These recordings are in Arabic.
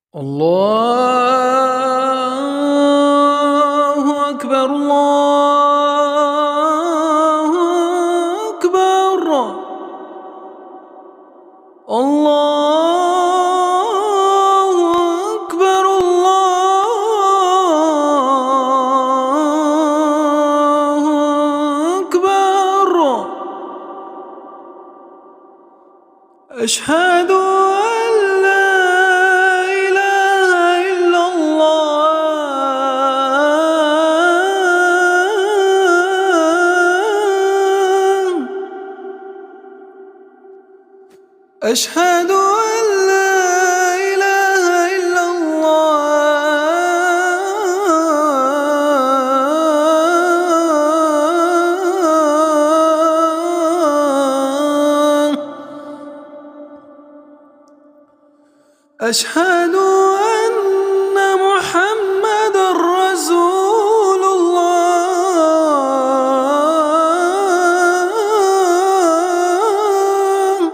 الله أكبر الله أكبر الله أكبر الله أكبر أشهد أن لا إله إلا الله أشهد أن لا إله إلا الله أشهد أن محمدًا رسول الله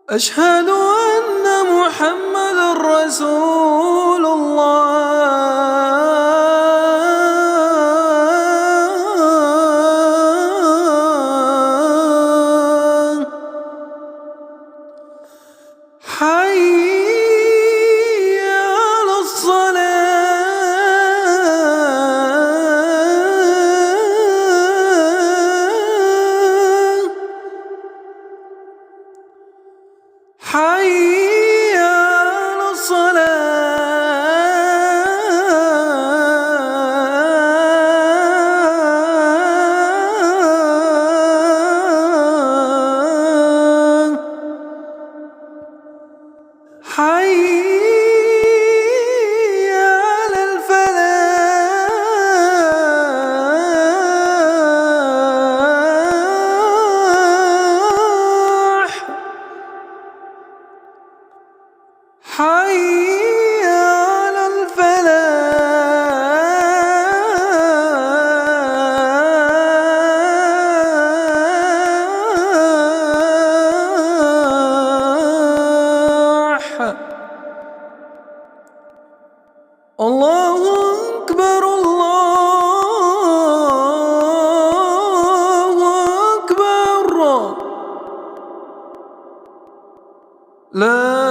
أشهد أن محمدًا رسول الله حي على الصلاة حي على الصلاة حي على الفلاح حي على الفلاح الله أكبر الله أكبر لا